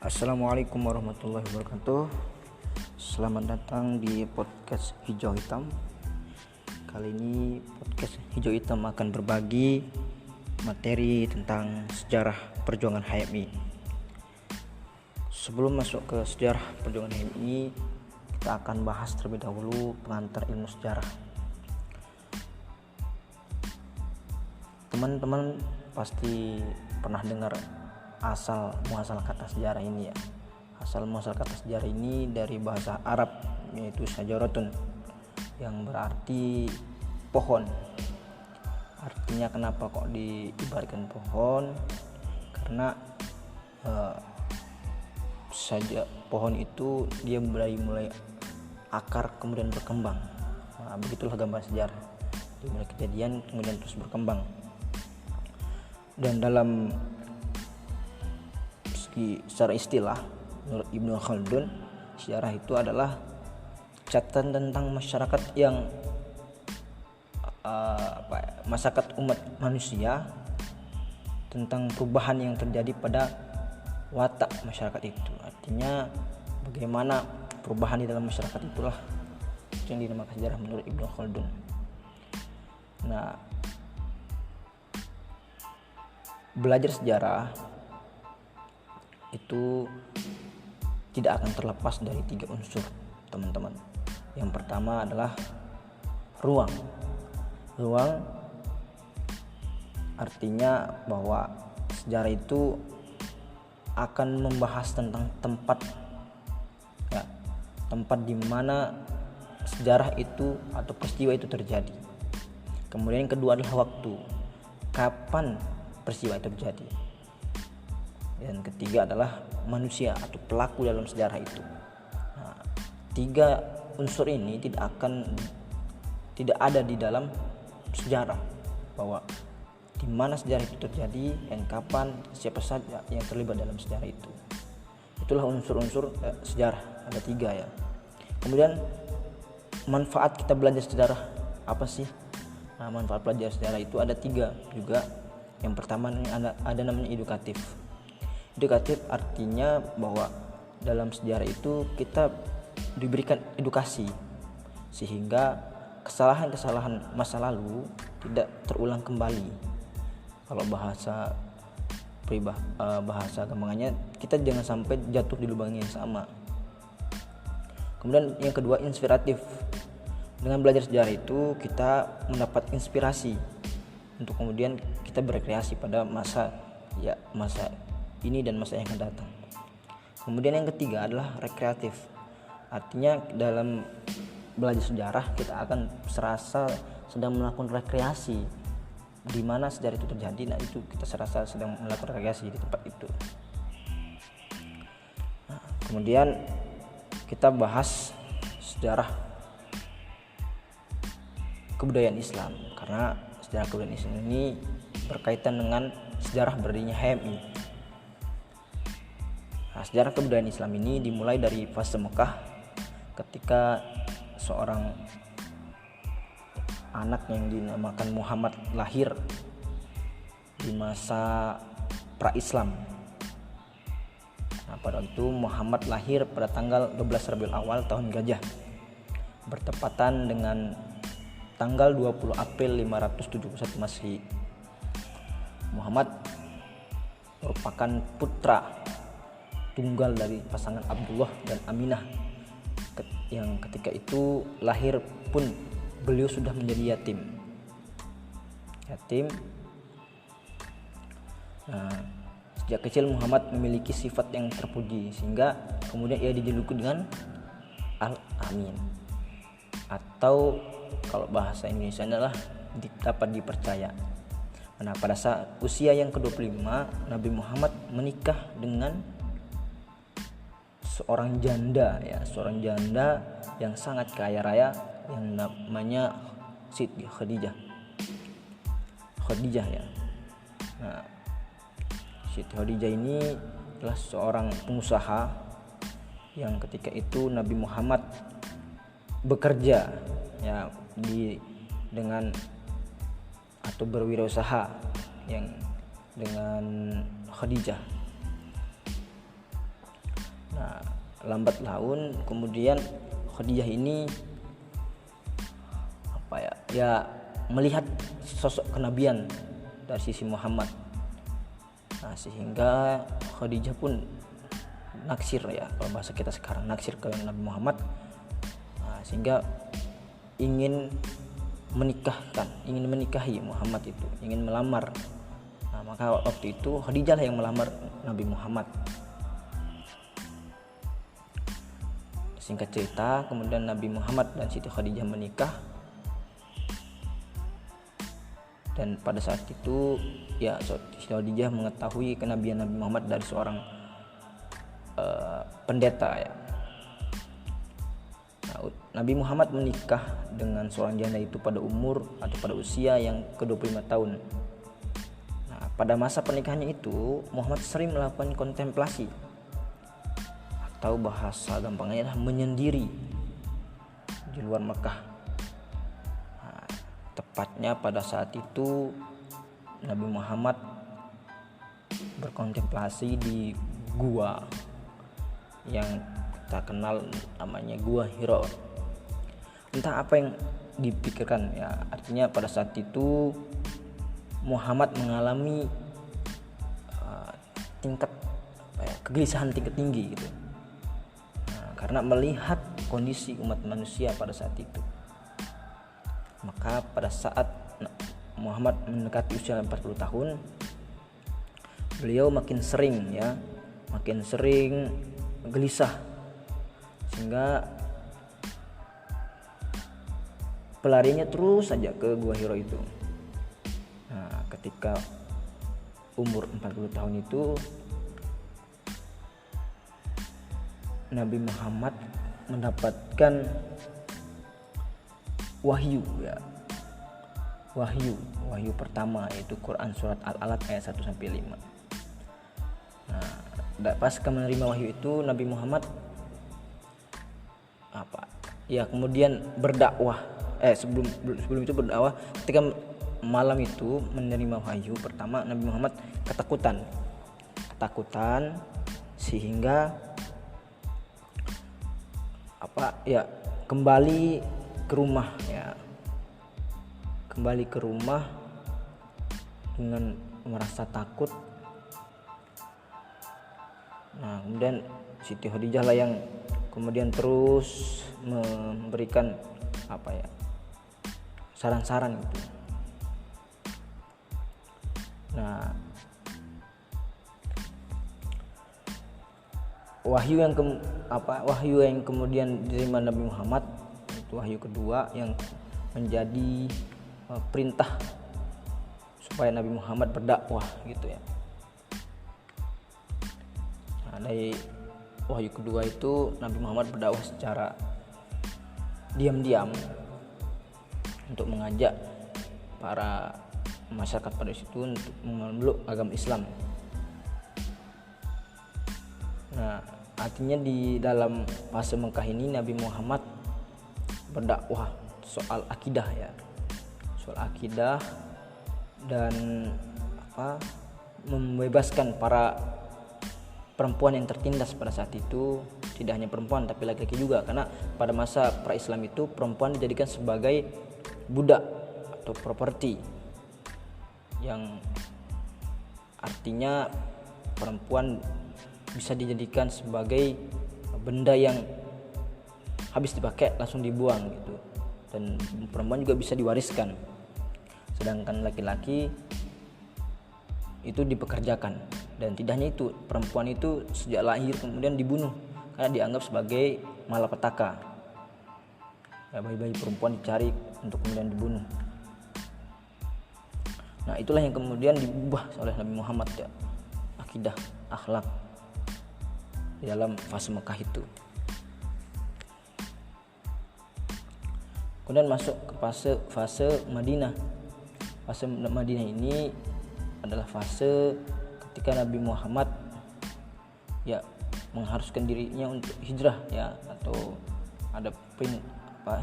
Assalamualaikum warahmatullahi wabarakatuh. Selamat datang di podcast Hijau Hitam. Kali ini podcast Hijau Hitam akan berbagi materi tentang sejarah perjuangan HMI. Sebelum masuk ke sejarah perjuangan HMI, kita akan bahas terlebih dahulu pengantar ilmu sejarah. Teman-teman pasti pernah dengar asal muasal kata sejarah ini ya. Asal muasal kata sejarah ini dari bahasa Arab, yaitu syajaratun, yang berarti pohon. Artinya kenapa kok diibaratkan pohon? Karena saja pohon itu dia mulai akar kemudian berkembang. Nah, begitulah gambar sejarah. Dimulai kejadian kemudian terus berkembang. Dan dalam secara istilah menurut Ibnu Khaldun, sejarah itu adalah catatan tentang masyarakat yang masyarakat umat manusia, tentang perubahan yang terjadi pada watak masyarakat itu. Artinya bagaimana perubahan di dalam masyarakat itulah yang dinamakan sejarah menurut Ibnu Khaldun. Nah, belajar sejarah itu tidak akan terlepas dari 3 unsur, teman-teman. Yang pertama adalah ruang. Ruang artinya bahwa sejarah itu akan membahas tentang tempat, ya, tempat di mana sejarah itu atau peristiwa itu terjadi. Kemudian yang kedua adalah waktu, kapan peristiwa itu terjadi. Dan ketiga adalah manusia atau pelaku dalam sejarah itu. Nah, 3 unsur ini tidak ada di dalam sejarah, bahwa di mana sejarah itu terjadi dan kapan, siapa saja yang terlibat dalam sejarah itu. Itulah unsur-unsur sejarah, ada 3 ya. Kemudian manfaat kita belajar sejarah apa sih? Nah, manfaat belajar sejarah itu ada 3 juga. Yang pertama ada namanya edukatif. Edukatif artinya bahwa dalam sejarah itu kita diberikan edukasi sehingga kesalahan-kesalahan masa lalu tidak terulang kembali. Kalau bahasa gampangannya, kita jangan sampai jatuh di lubang yang sama. Kemudian yang kedua inspiratif. Dengan belajar sejarah itu kita mendapat inspirasi untuk kemudian kita berkreasi pada masa ini dan masa yang akan datang. Kemudian yang ketiga adalah rekreatif. Artinya dalam belajar sejarah kita akan serasa sedang melakukan rekreasi di mana sejarah itu terjadi. Nah, itu kita serasa sedang melakukan rekreasi di tempat itu. Nah, kemudian kita bahas sejarah kebudayaan Islam, karena sejarah kebudayaan Islam ini berkaitan dengan sejarah berdirinya HMI. Nah, sejarah kebudayaan Islam ini dimulai dari fase Mekah ketika seorang anak yang dinamakan Muhammad lahir di masa pra-Islam. Nah, pada itu Muhammad lahir pada tanggal 12 Rabiul Awal tahun Gajah, bertepatan dengan tanggal 20 April 571 Masehi. Muhammad merupakan putra tunggal dari pasangan Abdullah dan Aminah, yang ketika itu lahir pun beliau sudah menjadi yatim. Nah, sejak kecil Muhammad memiliki sifat yang terpuji sehingga kemudian ia dijuluki dengan Al-Amin, atau kalau bahasa Indonesia adalah dapat dipercaya. Nah, pada saat usia yang ke-25 Nabi Muhammad menikah dengan seorang janda yang sangat kaya raya yang namanya Siti Khadijah ya. Nah, Siti Khadijah ini adalah seorang pengusaha yang ketika itu Nabi Muhammad bekerja ya dengan atau berwirausaha yang dengan Khadijah. Nah, lambat laun kemudian Khadijah ini melihat sosok kenabian dari sisi Muhammad. Nah, sehingga Khadijah pun naksir, ya kalau bahasa kita sekarang, naksir ke Nabi Muhammad. Nah, sehingga ingin menikahi Muhammad itu, ingin melamar. Nah, maka waktu itu Khadijah lah yang melamar Nabi Muhammad. Singkat cerita, kemudian Nabi Muhammad dan Siti Khadijah menikah. Dan pada saat itu ya Siti Khadijah mengetahui kenabian Nabi Muhammad dari seorang pendeta, ya. Nah, Nabi Muhammad menikah dengan seorang janda itu pada usia yang ke-25 tahun. Nah, pada masa pernikahannya itu Muhammad sering melakukan kontemplasi, atau bahasa gampangnya adalah menyendiri di luar Mekah. Nah, tepatnya pada saat itu Nabi Muhammad berkontemplasi di gua yang kita kenal namanya Gua Hira. Entah apa yang dipikirkan, ya artinya pada saat itu Muhammad mengalami kegelisahan tingkat tinggi gitu. Nah, karena melihat kondisi umat manusia pada saat itu. Maka pada saat Muhammad mendekati usia 40 tahun, beliau makin sering gelisah, sehingga pelariannya terus saja ke Gua Hira itu. Nah, ketika umur 40 tahun itu Nabi Muhammad mendapatkan wahyu pertama, yaitu Quran surat Al-Alaq ayat 1-5. Nah, pas menerima wahyu itu Nabi Muhammad kemudian berdakwah. Sebelum itu berdakwah. Ketika malam itu menerima wahyu pertama, Nabi Muhammad ketakutan sehingga kembali ke rumah dengan merasa takut. Nah, kemudian Siti Khadijah lah yang kemudian terus memberikan saran-saran gitu. Nah, wahyu yang kemudian diterima Nabi Muhammad itu wahyu kedua yang menjadi perintah supaya Nabi Muhammad berdakwah gitu, ya. Nah, dari wahyu kedua itu Nabi Muhammad berdakwah secara diam-diam untuk mengajak para masyarakat pada situ untuk memeluk agama Islam. Nah, artinya di dalam fase Mekah ini Nabi Muhammad berdakwah soal akidah, dan membebaskan para perempuan yang tertindas pada saat itu. Tidak hanya perempuan tapi laki-laki juga, karena pada masa pra-Islam itu perempuan dijadikan sebagai budak atau properti, yang artinya perempuan bisa dijadikan sebagai benda yang habis dipakai langsung dibuang gitu, dan perempuan juga bisa diwariskan, sedangkan laki-laki itu dipekerjakan. Dan tidak hanya itu, perempuan itu sejak lahir kemudian dibunuh karena dianggap sebagai malapetaka. Bayi-bayi perempuan dicari untuk kemudian dibunuh. Nah, itulah yang kemudian diubah oleh Nabi Muhammad, akidah, akhlak di dalam fase Mekah itu. Kemudian masuk ke fase Madinah. Fase Madinah ini adalah fase ketika Nabi Muhammad mengharuskan dirinya untuk hijrah, atau ada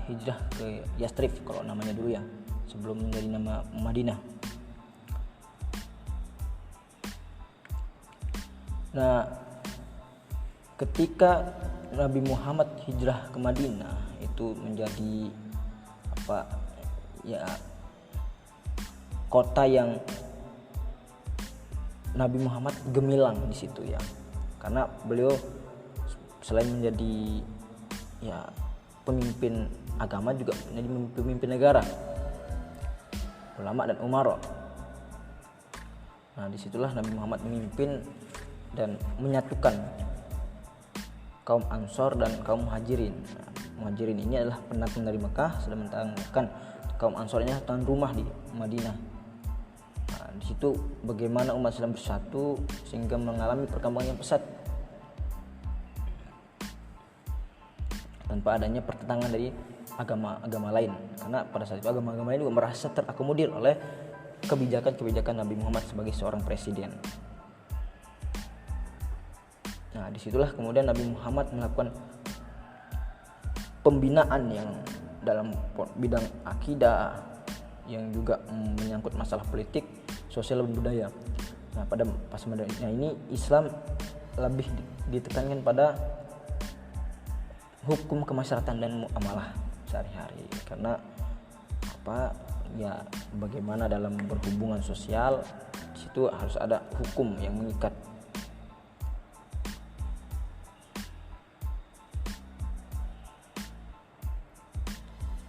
hijrah ke Yastrib kalau namanya dulu, sebelum menjadi nama Madinah. Nah, ketika Nabi Muhammad hijrah ke Madinah itu menjadi kota yang Nabi Muhammad gemilang di situ ya, karena beliau selain menjadi pemimpin agama juga menjadi pemimpin negara, ulama dan umara. Nah, disitulah Nabi Muhammad memimpin dan menyatukan kaum Ansor dan kaum Muhajirin. Nah, Muhajirin ini adalah pendatang dari Mekah, sedangkan kaum Ansornya tuan rumah di Madinah. Nah, di situ bagaimana umat Islam bersatu sehingga mengalami perkembangan yang pesat tanpa adanya pertentangan dari agama-agama lain, karena pada saat itu agama-agama lain juga merasa terakomodir oleh kebijakan-kebijakan Nabi Muhammad sebagai seorang presiden. Nah, disitulah kemudian Nabi Muhammad melakukan pembinaan yang dalam bidang akidah, yang juga menyangkut masalah politik, sosial dan budaya. Nah, pada pas Madinah ini Islam lebih ditekankan pada hukum kemasyarakatan dan muamalah sehari-hari, karena bagaimana dalam berhubungan sosial di situ harus ada hukum yang mengikat.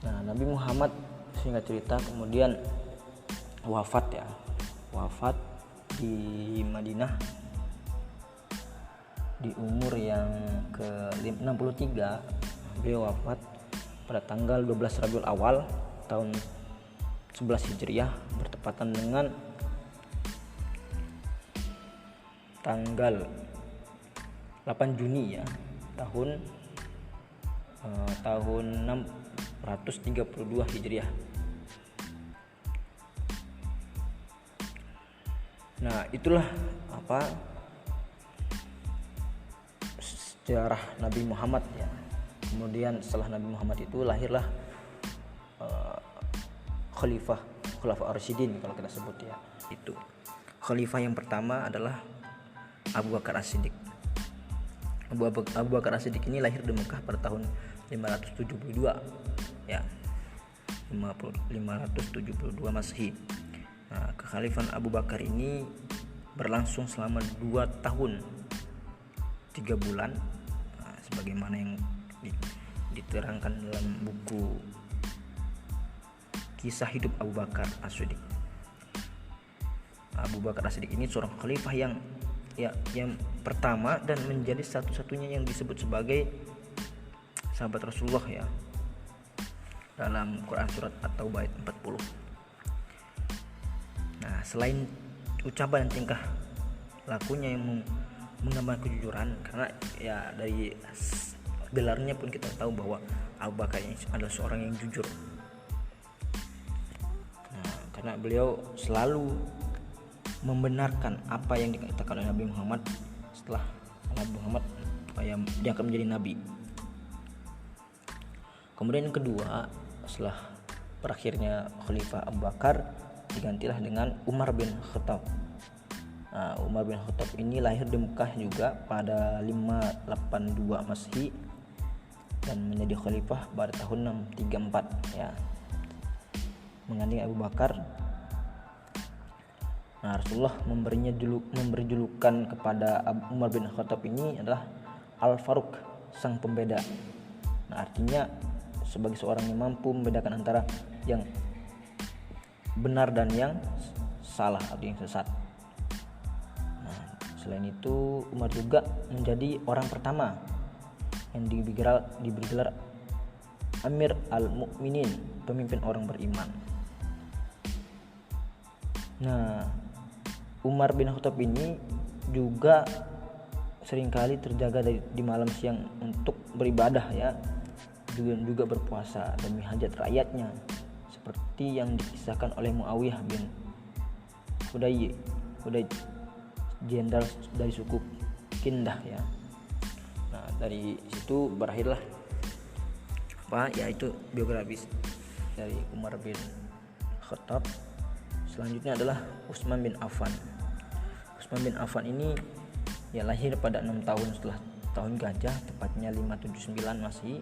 Nah, Nabi Muhammad singkat cerita kemudian wafat di Madinah di umur yang ke-63. Beliau wafat pada tanggal 12 Rabiul Awal tahun 11 Hijriah, bertepatan dengan tanggal 8 Juni ya, tahun 632 Hijriah. Nah, itulah sejarah Nabi Muhammad ya. Kemudian setelah Nabi Muhammad itu lahirlah Khalifah Ar-Rasyidin kalau kita sebut ya. Itu khalifah yang pertama adalah Abu Bakar As-Siddiq. Abu Bakar As-Siddiq ini lahir di Mekah pada tahun 572 ya. 572 Masehi. Nah, kekhalifahan Abu Bakar ini berlangsung selama 2 tahun 3 bulan. Nah, sebagaimana yang diterangkan dalam buku Kisah Hidup Abu Bakar As-Siddiq. Abu Bakar As-Siddiq ini seorang khalifah yang pertama dan menjadi satu-satunya yang disebut sebagai sahabat Rasulullah ya, dalam Quran surat At-Taubah ayat 40. Nah, selain ucapan dan tingkah lakunya yang menggambarkan kejujuran, karena ya dari gelarnya pun kita tahu bahwa Abu Bakar ini adalah seorang yang jujur. Nah, karena beliau selalu membenarkan apa yang dikatakan oleh Nabi Muhammad setelah Nabi Muhammad diangkat menjadi nabi. Kemudian yang kedua, setelah berakhirnya Khalifah Abu Bakar, digantilah dengan Umar bin Khattab. Nah, Umar bin Khattab ini lahir di Mekah juga pada 582 Masehi dan menjadi khalifah pada tahun 634 ya, menggantikan Abu Bakar. Nah, Rasulullah memberi julukan kepada Umar bin Khattab ini adalah Al-Faruq, sang pembeda. Nah, artinya sebagai seorang yang mampu membedakan antara yang benar dan yang salah atau yang sesat. Nah, selain itu Umar juga menjadi orang pertama yang diberi gelar Amir al-Mu'minin, pemimpin orang beriman. Nah, Umar bin Khattab ini juga seringkali terjaga di malam siang untuk beribadah ya, juga berpuasa demi hajat rakyatnya, seperti yang dikisahkan oleh Muawiyah bin Hudayy, jenderal dari suku Kindah ya. Nah, dari situ berakhirlah yaitu biografis dari Umar bin Khattab. Selanjutnya adalah Utsman bin Affan. Utsman bin Affan ini lahir pada 6 tahun setelah tahun gajah, tepatnya 579 Masehi.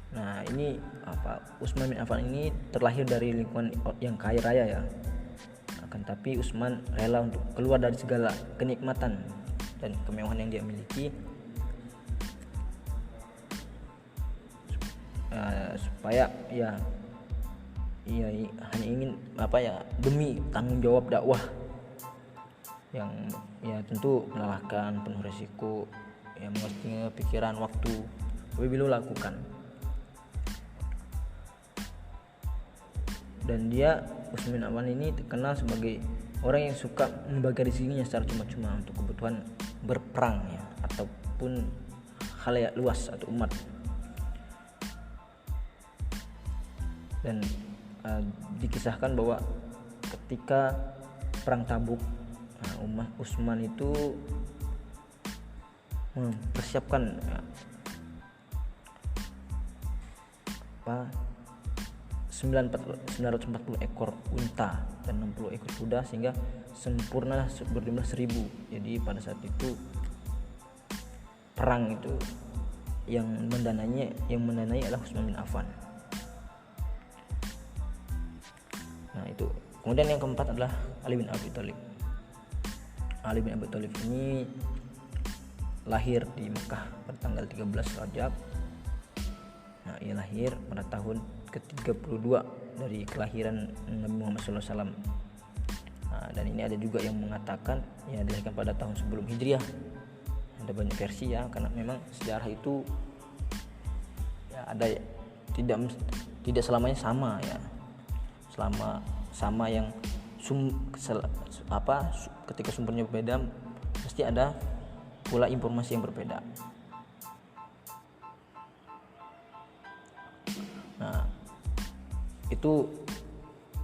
Nah, ini Utsman bin Affan ini terlahir dari lingkungan yang kaya raya ya. Akan tapi Utsman rela untuk keluar dari segala kenikmatan dan kemewahan yang dia miliki, supaya ya hanya ingin demi tanggung jawab dakwah yang tentu melelahkan, penuh resiko, yang mestinya pikiran, waktu, tapi beliau lakukan. Dan dia, Utsman bin Affan ini terkenal sebagai orang yang suka membagi rezekinya secara cuma-cuma untuk kebutuhan berperang ya, ataupun khalayak luas atau umat. Dan dikisahkan bahwa ketika perang Tabuk, Utsman itu mempersiapkan 940 ekor unta dan 60 ekor kuda sehingga sempurna berjumlah 1000. Jadi pada saat itu perang itu yang mendanai adalah Utsman bin Affan. Nah, itu. Kemudian yang keempat adalah Ali bin Abi Thalib. Ali bin Abi Thalib ini lahir di Mekah pada tanggal 13 Rajab. Nah, ia lahir pada tahun ke-32 dari kelahiran Nabi Muhammad SAW. Nah, dan ini ada juga yang mengatakan ya dilahirkan pada tahun sebelum Hijriah. Ada banyak versi ya, karena memang sejarah itu ya ada tidak selamanya sama ya. Sama yang ketika sumbernya berbeda pasti ada pula informasi yang berbeda. Nah, itu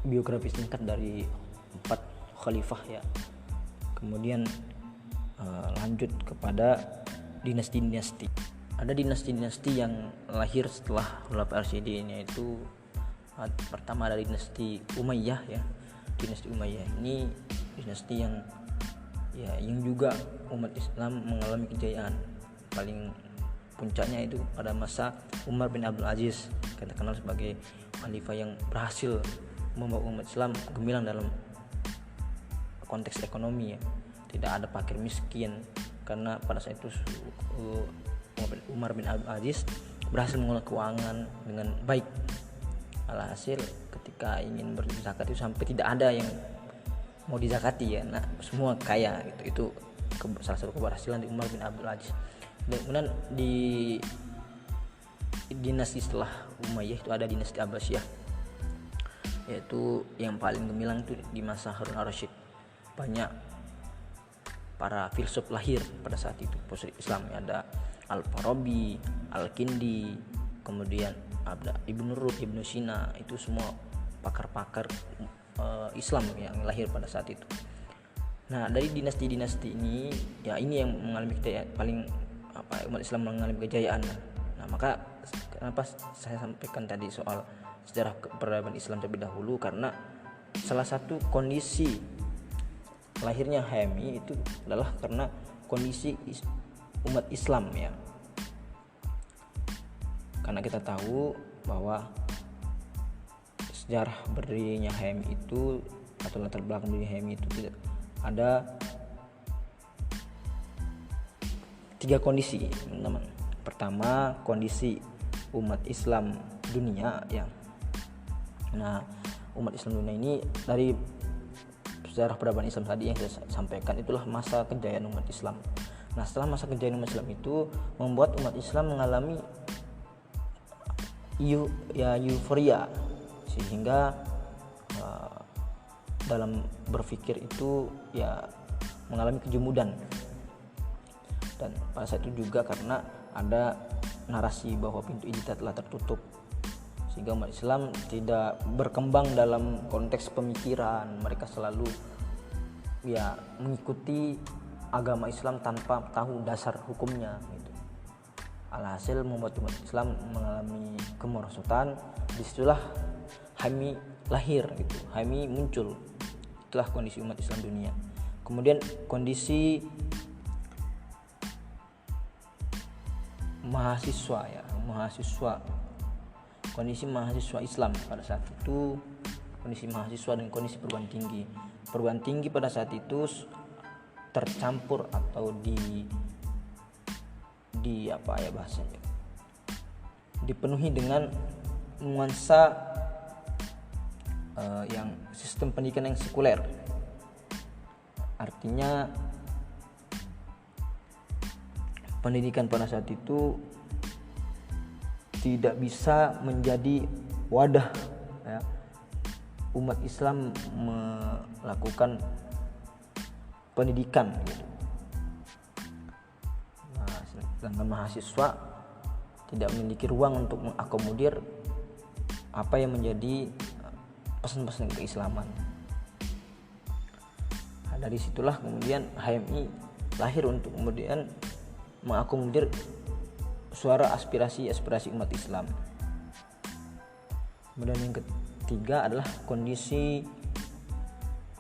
biografi singkat dari 4 khalifah ya. Kemudian lanjut kepada dinasti-dinasti. Ada dinasti-dinasti yang lahir setelah Khulafaur Rasyidin, yaitu pertama ada dinasti Umayyah ya. Dinasti Umayyah ini dinasti yang juga umat Islam mengalami kejayaan. Paling puncaknya itu pada masa Umar bin Abdul Aziz, kita kenal sebagai khalifah yang berhasil membawa umat Islam gemilang dalam konteks ekonomi ya. Tidak ada fakir miskin, karena pada saat itu Umar bin Abdul Aziz berhasil mengelola keuangan dengan baik. Alhasil ketika ingin berzakat itu sampai tidak ada yang mau dizakati ya. Nah, semua kaya gitu. Itu salah satu keberhasilan di Umar bin Abdul Aziz. Dan kemudian di dinasti setelah Umayyah itu ada dinasti Abbasiyah, yaitu yang paling gemilang itu di masa Harun al-Rasyid. Banyak para filsuf lahir pada saat itu, Islam. Ada Al-Farabi, Al-Kindi, kemudian ada Ibnu Rushd, Ibnu Sina. Itu semua pakar-pakar Islam yang lahir pada saat itu. Nah, dari dinasti-dinasti ini ya, ini yang mengalami umat Islam mengalami kejayaan. Nah, maka kenapa saya sampaikan tadi soal sejarah peradaban Islam terlebih dahulu, karena salah satu kondisi lahirnya HMI itu adalah karena kondisi umat Islam ya. Karena kita tahu bahwa sejarah berdirinya HMI itu atau latar belakang berdirinya HMI itu tidak ada 3 kondisi, teman-teman. Pertama, kondisi umat Islam dunia ya. Nah, umat Islam dunia ini dari sejarah peradaban Islam tadi yang saya sampaikan itulah masa kejayaan umat Islam. Nah, setelah masa kejayaan umat Islam itu membuat umat Islam mengalami euforia, sehingga dalam berpikir itu ya mengalami kejemudan. Dan pada saat itu juga karena ada narasi bahwa pintu hidayah telah tertutup, sehingga umat Islam tidak berkembang dalam konteks pemikiran. Mereka selalu ya mengikuti agama Islam tanpa tahu dasar hukumnya gitu. Alhasil membuat umat Islam mengalami kemerosotan. Disitulah HMI lahir gitu. HMI muncul Itulah kondisi umat Islam dunia. Kemudian kondisi mahasiswa ya, kondisi mahasiswa Islam pada saat itu, kondisi mahasiswa dan kondisi perguruan tinggi. Perguruan tinggi pada saat itu tercampur atau di apa ya bahasanya, dipenuhi dengan nuansa yang sistem pendidikan yang sekuler. Artinya pendidikan pada saat itu tidak bisa menjadi wadah ya, umat Islam melakukan pendidikan gitu. Nah, sedangkan mahasiswa tidak memiliki ruang untuk mengakomodir apa yang menjadi pesan-pesan keislaman. Nah, dari situlah kemudian HMI lahir untuk kemudian mengakomodir suara aspirasi umat Islam. Kemudian yang ketiga adalah kondisi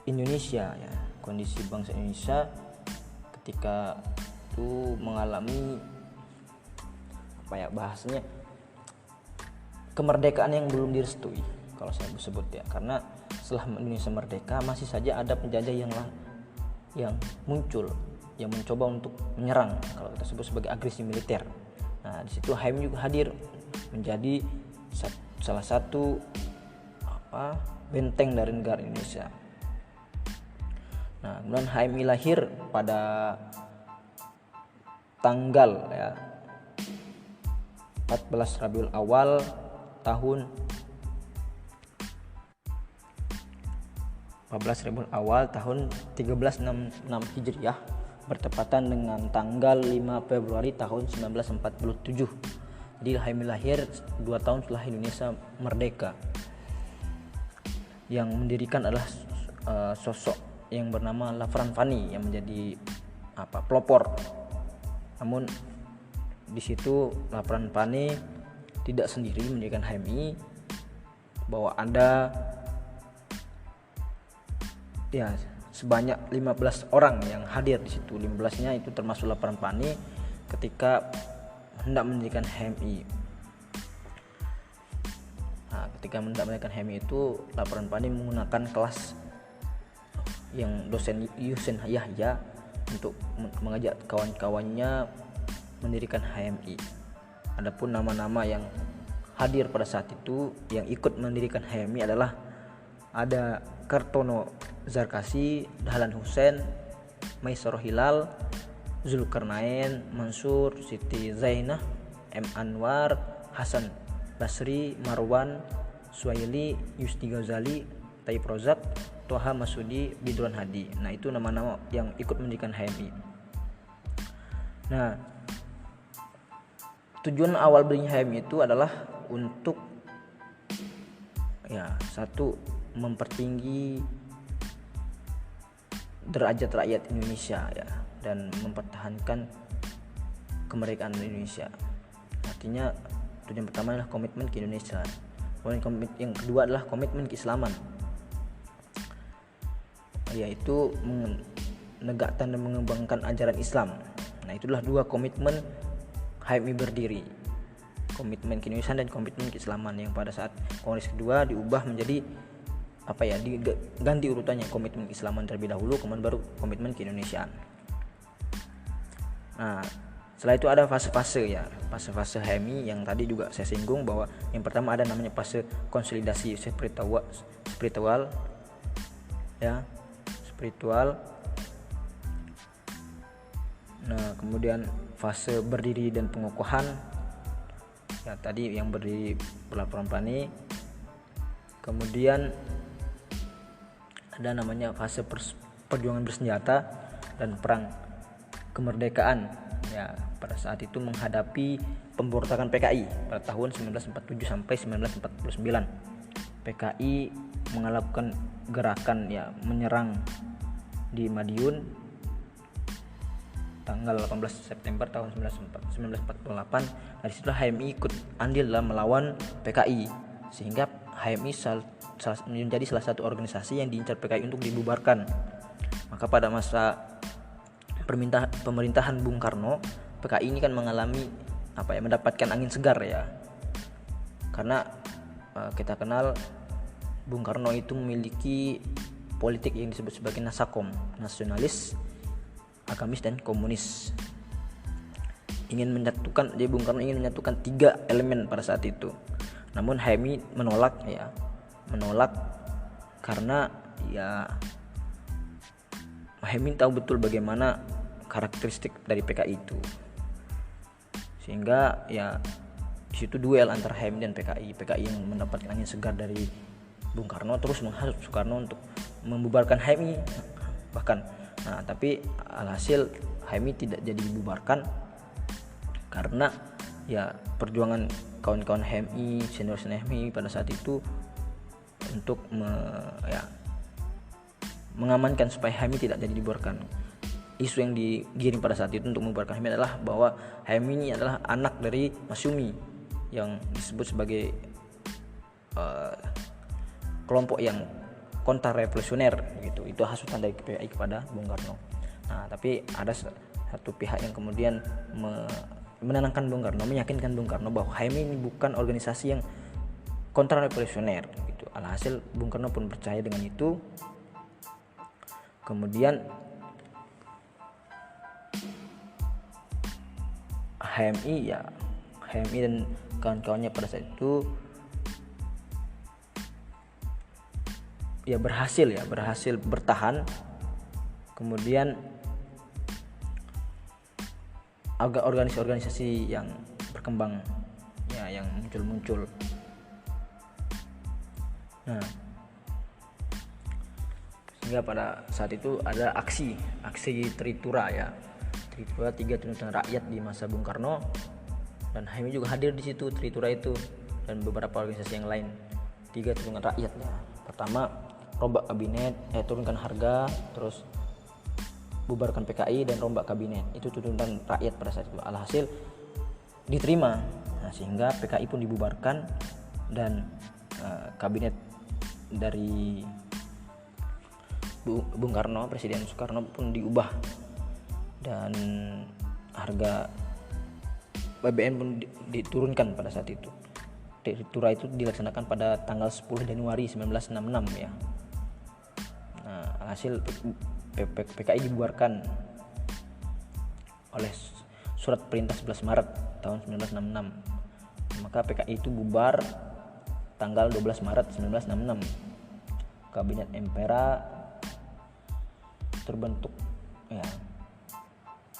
Indonesia ya, kondisi bangsa Indonesia ketika itu mengalami apa ya bahasanya, kemerdekaan yang belum direstui kalau saya sebut ya, karena setelah Indonesia merdeka masih saja ada penjajah yang muncul, yang mencoba untuk menyerang, kalau kita sebut sebagai agresi militer. Nah, di situ HMI juga hadir menjadi salah satu benteng dari negara Indonesia. Nah, kemudian HMI lahir pada tanggal ya 14 Rabiul Awal tahun 1366 Hijriah, bertepatan dengan tanggal 5 Februari tahun 1947. Jadi HMI lahir 2 tahun setelah Indonesia merdeka. Yang mendirikan adalah sosok yang bernama Lafran Fani yang menjadi pelopor. Namun di situ Lafran Fani tidak sendiri mendirikan HMI, bahwa ada ya sebanyak 15 orang yang hadir di situ. 15-nya itu termasuk Lafran Fani ketika hendak mendirikan HMI. Nah, ketika hendak mendirikan HMI itu Lafran Fani menggunakan kelas yang dosen Yusen Yahya untuk mengajak kawan-kawannya mendirikan HMI. Adapun nama-nama yang hadir pada saat itu yang ikut mendirikan HMI adalah ada Kartono Zarkasi, Dahlan Hussein, Maisarah Hilal, Zulkarnain, Mansur, Siti Zainah, M. Anwar, Hasan Basri, Marwan, Suwaili, Yusti Ghazali, Taib Rozak, Toha Masudi, Bidron Hadi. Nah, itu nama-nama yang ikut mendirikan HMI. Nah, tujuan awal berdirinya HMI itu adalah untuk satu, mempertinggi derajat rakyat Indonesia ya, dan mempertahankan kemerdekaan Indonesia. Artinya tujuan pertama adalah komitmen ke Indonesia. Kemudian yang kedua adalah komitmen keislaman, yaitu menegakkan dan mengembangkan ajaran Islam. Nah, itulah 2 komitmen HMI berdiri, komitmen keindonesiaan dan komitmen keislaman, yang pada saat kongres kedua diubah menjadi diganti urutannya, komitmen keislaman terlebih dahulu, kemudian baru komitmen keindonesiaan. Nah, setelah itu ada fase-fase ya, fase-fase HMI yang tadi juga saya singgung, bahwa yang pertama ada namanya fase konsolidasi spiritual ya, spiritual. Nah, kemudian fase berdiri dan pengukuhan ya, tadi yang berdiri Lafran Fani. Kemudian ada namanya fase perjuangan bersenjata dan perang kemerdekaan ya, pada saat itu menghadapi pemberontakan PKI pada tahun 1947 sampai 1949. PKI melakukan gerakan ya, menyerang di Madiun tanggal 18 September tahun 1948. Dari situlah HMI ikut andil dalam melawan PKI, sehingga HMI menjadi salah satu organisasi yang diincar PKI untuk dibubarkan. Maka pada masa pemerintahan Bung Karno, PKI ini kan mengalami mendapatkan angin segar ya. Karena kita kenal Bung Karno itu memiliki politik yang disebut sebagai nasakom, nasionalis, agamis dan komunis. Bung Karno ingin menyatukan 3 elemen pada saat itu. Namun HMI menolak karena ya HMI tahu betul bagaimana karakteristik dari PKI itu. Sehingga ya di situ duel antara HMI dan PKI yang mendapatkan angin segar dari Bung Karno terus menghasut Soekarno untuk membubarkan HMI bahkan. Nah, tapi alhasil HMI tidak jadi dibubarkan karena ya perjuangan kawan-kawan HMI, senior HMI pada saat itu untuk mengamankan supaya HMI tidak jadi dibubarkan. Isu yang digiring pada saat itu untuk membubarkan HMI adalah bahwa HMI ini adalah anak dari Masyumi yang disebut sebagai kelompok yang kontra revolusioner gitu. Itu hasutan dari PKI kepada Bung Karno. Nah, tapi ada satu pihak yang kemudian menenangkan Bung Karno, meyakinkan Bung Karno bahwa HMI ini bukan organisasi yang kontra revolusioner gitu. Alhasil Bung Karno pun percaya dengan itu. Kemudian HMI dan kawan-kawannya pada saat itu ya berhasil bertahan. Kemudian agak organisasi yang berkembang ya, yang muncul. Nah, sehingga pada saat itu ada aksi Tritura ya. Tritura 3 tuntutan rakyat di masa Bung Karno, dan HMI juga hadir di situ Tritura itu, dan beberapa organisasi yang lain. 3 tuntutan rakyat ya. Pertama, rombak kabinet, turunkan harga, terus bubarkan PKI dan rombak kabinet. Itu tuntutan rakyat pada saat itu. Alhasil diterima. Nah, sehingga PKI pun dibubarkan dan kabinet dari Bung Karno, Presiden Soekarno pun diubah, dan harga BBM pun diturunkan pada saat itu. Tritura itu dilaksanakan pada tanggal 10 Januari 1966 ya. Nah, hasil PKI dibubarkan oleh surat perintah 11 Maret tahun 1966. Maka PKI itu bubar tanggal 12 Maret 1966. Kabinet Empera terbentuk ya.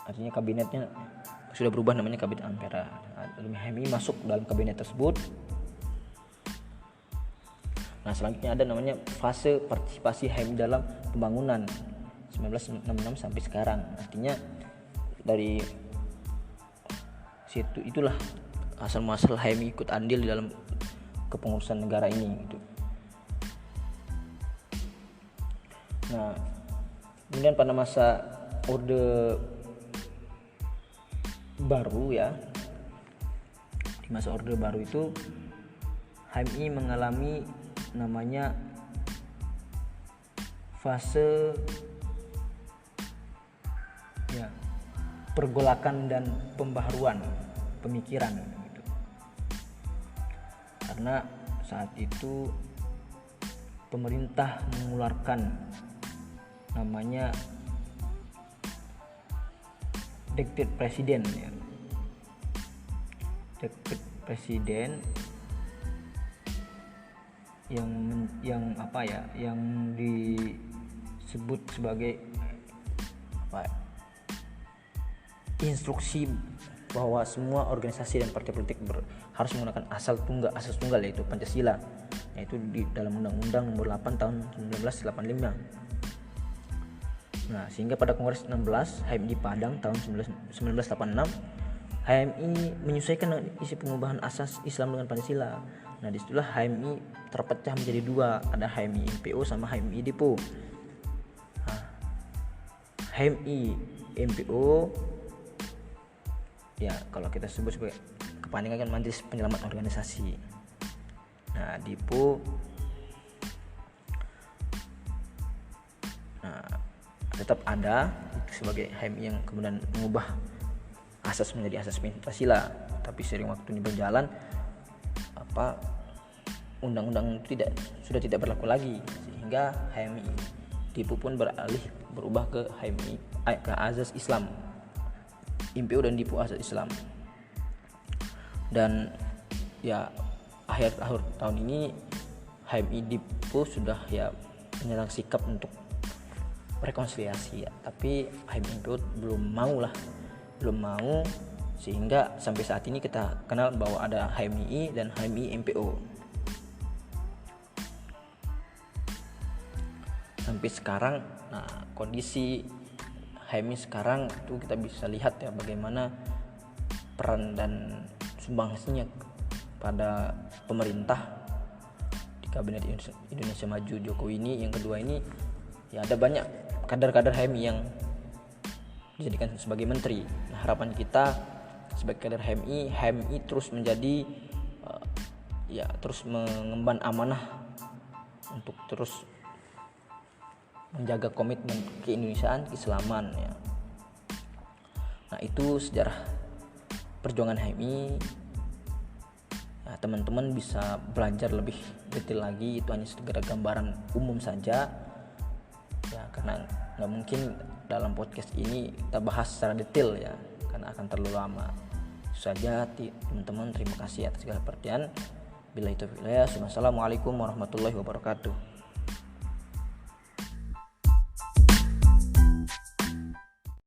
Artinya kabinetnya sudah berubah, namanya Kabinet Ampera. HMI masuk dalam kabinet tersebut. Nah, selanjutnya ada namanya fase partisipasi HMI dalam pembangunan 1966 sampai sekarang. Artinya dari situ itulah asal muasal HMI ikut andil di dalam kepengurusan negara ini gitu. Nah, kemudian pada masa Orde Baru ya, di masa Orde Baru itu HMI mengalami namanya fase ya pergolakan dan pembaharuan pemikiran gitu. Karena saat itu pemerintah mengeluarkan namanya dekret presiden ya. Dekret presiden yang disebut sebagai instruksi bahwa semua organisasi dan partai politik harus menggunakan asas tunggal yaitu Pancasila, yaitu di dalam Undang-Undang Nomor 8 tahun 1985. Nah, sehingga pada Kongres 16 HMI di Padang tahun 1986, HMI menyesuaikan isi pengubahan asas Islam dengan Pancasila. Nah, disitulah HMI terpecah menjadi 2, ada HMI MPO sama HMI Depo. Nah, HMI MPO ya kalau kita sebut sebagai kepanjangan Majelis Penyelamat Organisasi. Nah, Depo tetap ada sebagai HMI yang kemudian mengubah asas menjadi asas Pancasila, tapi sering waktu ini berjalan undang-undang itu sudah tidak berlaku lagi, sehingga HMI DIPU pun berubah ke HMI ke azas Islam. MPO dan DIPU azas Islam. Dan ya akhir tahun ini HMI DIPU sudah ya menyatakan sikap untuk rekonsiliasi ya, tapi HMI MPO belum mau, sehingga sampai saat ini kita kenal bahwa ada HMI dan HMI MPO. Sampai sekarang, kondisi HMI sekarang itu kita bisa lihat ya bagaimana peran dan sumbangsinya pada pemerintah di Kabinet Indonesia Maju Jokowi ini. Yang kedua ini ya ada banyak kader-kader HMI yang dijadikan sebagai menteri. Harapan kita sebagai kader HMI terus menjadi terus mengemban amanah untuk terus menjaga komitmen keindonesiaan, keislaman ya. Nah, itu sejarah perjuangan HMI. Nah, teman-teman bisa belajar lebih detail lagi, itu hanya segera gambaran umum saja ya, karena nggak mungkin dalam podcast ini kita bahas secara detail ya, karena akan terlalu lama. Itu saja teman-teman, terima kasih atas segala perhatian. Billahi taufiq. Wassalamualaikum warahmatullahi wabarakatuh.